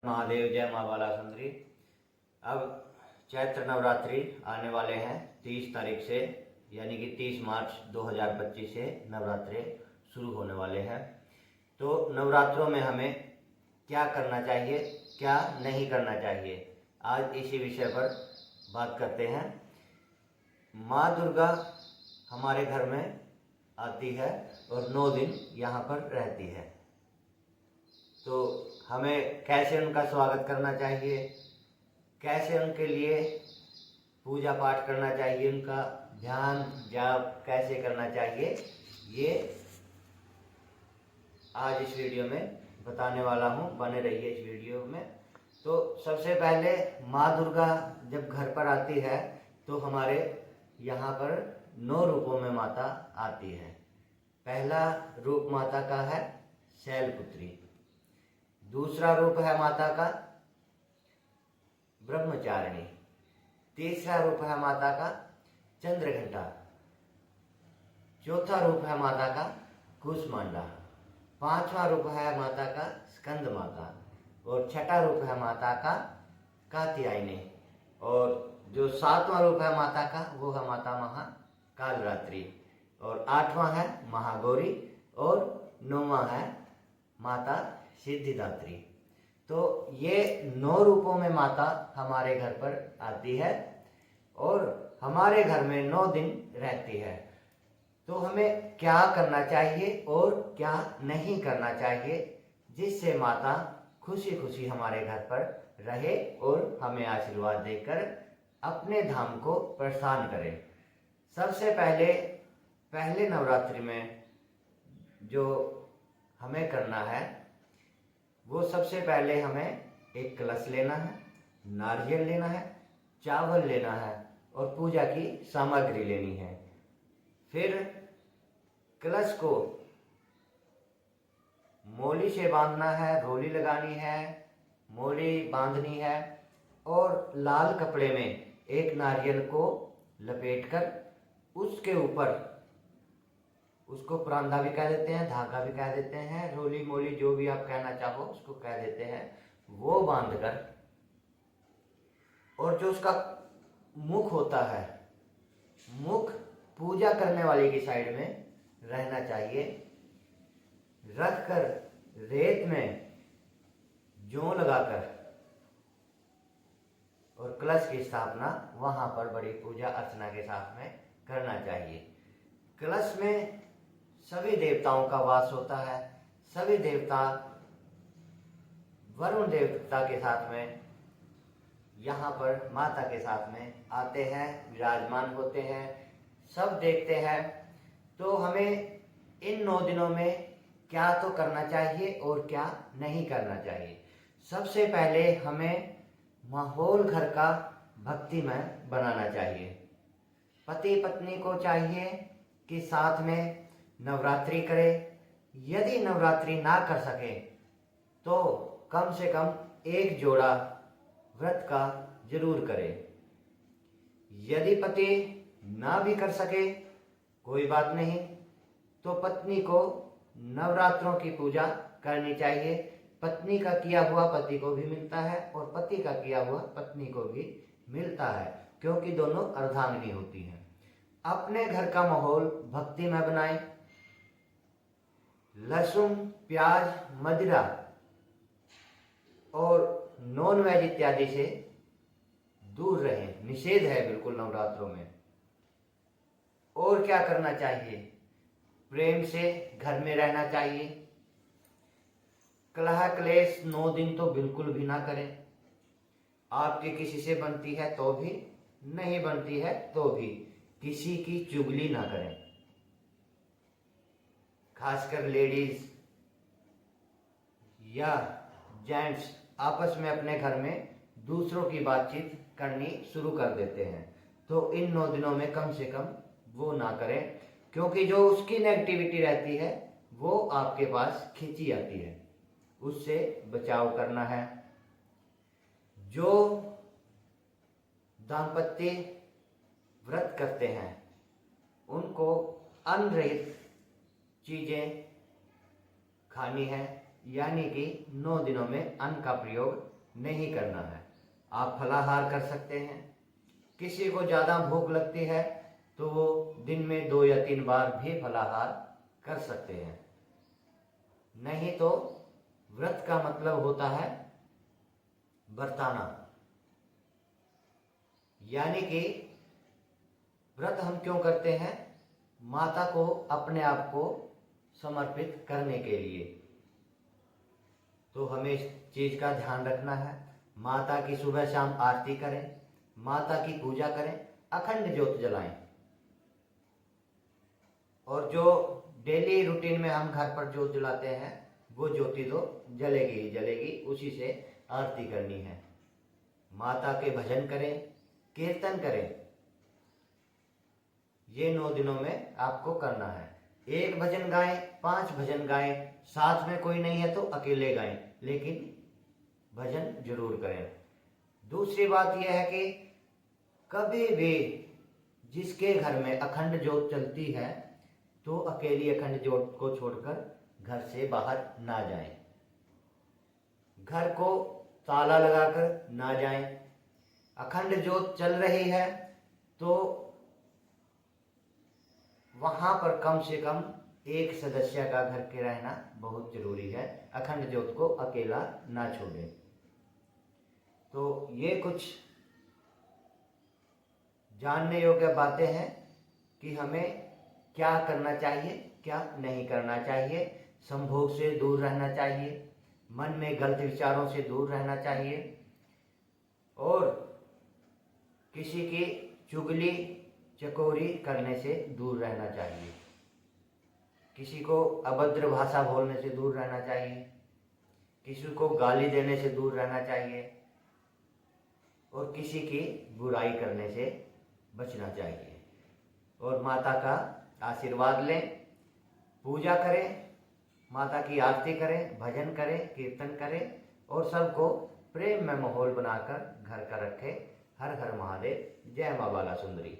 महादेव, जय माँ बाला सुंदरी। अब चैत्र नवरात्रि आने वाले हैं 30 तारीख से, यानी कि 30 मार्च 2025 से नवरात्रि शुरू होने वाले हैं। तो नवरात्रों में हमें क्या करना चाहिए, क्या नहीं करना चाहिए, आज इसी विषय पर बात करते हैं। माँ दुर्गा हमारे घर में आती है और 9 दिन यहाँ पर रहती है। तो हमें कैसे उनका स्वागत करना चाहिए, कैसे उनके लिए पूजा पाठ करना चाहिए, उनका ध्यान जाप कैसे करना चाहिए, ये आज इस वीडियो में बताने वाला हूँ। बने रहिए इस वीडियो में। तो सबसे पहले माँ दुर्गा जब घर पर आती है तो हमारे यहाँ पर 9 रूपों में माता आती है। पहला रूप माता का है शैलपुत्री, दूसरा रूप है माता का ब्रह्मचारिणी, तीसरा रूप है माता का चंद्रघंटा, चौथा रूप है माता का कूष्मांडा, पांचवा रूप है माता का स्कंद माता और छठा रूप है माता का कात्यायनी और जो 7वां रूप है माता का वो है माता महाकालरात्रि और 8वां है महागौरी और 9वां है माता सिद्धिदात्री। तो ये 9 रूपों में माता हमारे घर पर आती है और हमारे घर में 9 दिन रहती है। तो हमें क्या करना चाहिए और क्या नहीं करना चाहिए, जिससे माता खुशी खुशी हमारे घर पर रहे और हमें आशीर्वाद देकर अपने धाम को प्रस्थान करे। सबसे पहले नवरात्रि में जो हमें करना है वो सबसे पहले हमें एक कलश लेना है, नारियल लेना है, चावल लेना है और पूजा की सामग्री लेनी है। फिर कलश को मोली से बांधना है, रोली लगानी है, मोली बांधनी है और लाल कपड़े में एक नारियल को लपेटकर उसके ऊपर, उसको परांदा भी कह देते हैं, धागा भी कह देते हैं, रोली मोली जो भी आप कहना चाहो उसको कह देते हैं, वो बांधकर और जो उसका मुख होता है, मुख पूजा करने वाले की साइड में रहना चाहिए, रखकर रेत में जौ लगाकर और कलश की स्थापना वहां पर बड़ी पूजा अर्चना के साथ में करना चाहिए। कलश में सभी देवताओं का वास होता है। सभी देवता वरुण देवता के साथ में यहाँ पर माता के साथ में आते हैं, विराजमान होते हैं, सब देखते हैं। तो हमें इन 9 दिनों में क्या तो करना चाहिए और क्या नहीं करना चाहिए। सबसे पहले हमें माहौल घर का भक्तिमय बनाना चाहिए। पति पत्नी को चाहिए कि साथ में नवरात्रि करे। यदि नवरात्रि ना कर सके तो कम से कम एक जोड़ा व्रत का जरूर करे। यदि पति ना भी कर सके कोई बात नहीं, तो पत्नी को नवरात्रों की पूजा करनी चाहिए। पत्नी का किया हुआ पति को भी मिलता है और पति का किया हुआ पत्नी को भी मिलता है, क्योंकि दोनों अर्धांगिनी होती हैं। अपने घर का माहौल भक्तिमय बनाएं। लहसुन, प्याज, मदिरा और नॉन वेज इत्यादि से दूर रहें, निषेध है बिल्कुल नवरात्रों में। और क्या करना चाहिए, प्रेम से घर में रहना चाहिए। कलह क्लेश 9 दिन तो बिल्कुल भी ना करें। आपकी किसी से बनती है तो भी, नहीं बनती है तो भी किसी की चुगली ना करें। खासकर लेडीज या जेंट्स आपस में अपने घर में दूसरों की बातचीत करनी शुरू कर देते हैं। तो इन 9 दिनों में कम से कम वो ना करें, क्योंकि जो उसकी नेगेटिविटी रहती है वो आपके पास खींची आती है, उससे बचाव करना है। जो दाम्पत्य व्रत करते हैं उनको अन्न रहित चीजें खानी है, यानी कि 9 दिनों में अन्न का प्रयोग नहीं करना है। आप फलाहार कर सकते हैं। किसी को ज़्यादा भूख लगती है तो वो दिन में 2 या 3 बार भी फलाहार कर सकते हैं। नहीं तो व्रत का मतलब होता है बरताना, यानी कि व्रत हम क्यों करते हैं? माता को अपने आप को समर्पित करने के लिए। तो हमें इस चीज का ध्यान रखना है। माता की सुबह शाम आरती करें, माता की पूजा करें, अखंड ज्योत जलाएं। और जो डेली रूटीन में हम घर पर ज्योत जलाते हैं वो ज्योति तो जलेगी ही जलेगी, उसी से आरती करनी है। माता के भजन करें, कीर्तन करें। ये 9 दिनों में आपको करना है। 1 भजन गाएं, 5 भजन गाएं, साथ में कोई नहीं है तो अकेले गाएं, लेकिन भजन जरूर करें। दूसरी बात यह है कि कभी भी जिसके घर में अखंड ज्योत चलती है तो अकेली अखंड ज्योत को छोड़कर घर से बाहर ना जाएं। घर को ताला लगाकर ना जाएं। अखंड ज्योत चल रही है तो वहां पर कम से कम एक सदस्य का घर के रहना बहुत जरूरी है। अखंड ज्योत को अकेला ना छोड़ें। तो ये कुछ जानने योग्य बातें हैं कि हमें क्या करना चाहिए, क्या नहीं करना चाहिए। संभोग से दूर रहना चाहिए, मन में गलत विचारों से दूर रहना चाहिए, और किसी की चुगली चकोरी करने से दूर रहना चाहिए। किसी को अभद्र भाषा बोलने से दूर रहना चाहिए, किसी को गाली देने से दूर रहना चाहिए, और किसी की बुराई करने से बचना चाहिए। और माता का आशीर्वाद लें, पूजा करें, माता की आरती करें, भजन करें, कीर्तन करें, और सबको प्रेम में माहौल बनाकर घर का रखें। हर हर महादेव। जय माँ बाला सुंदरी।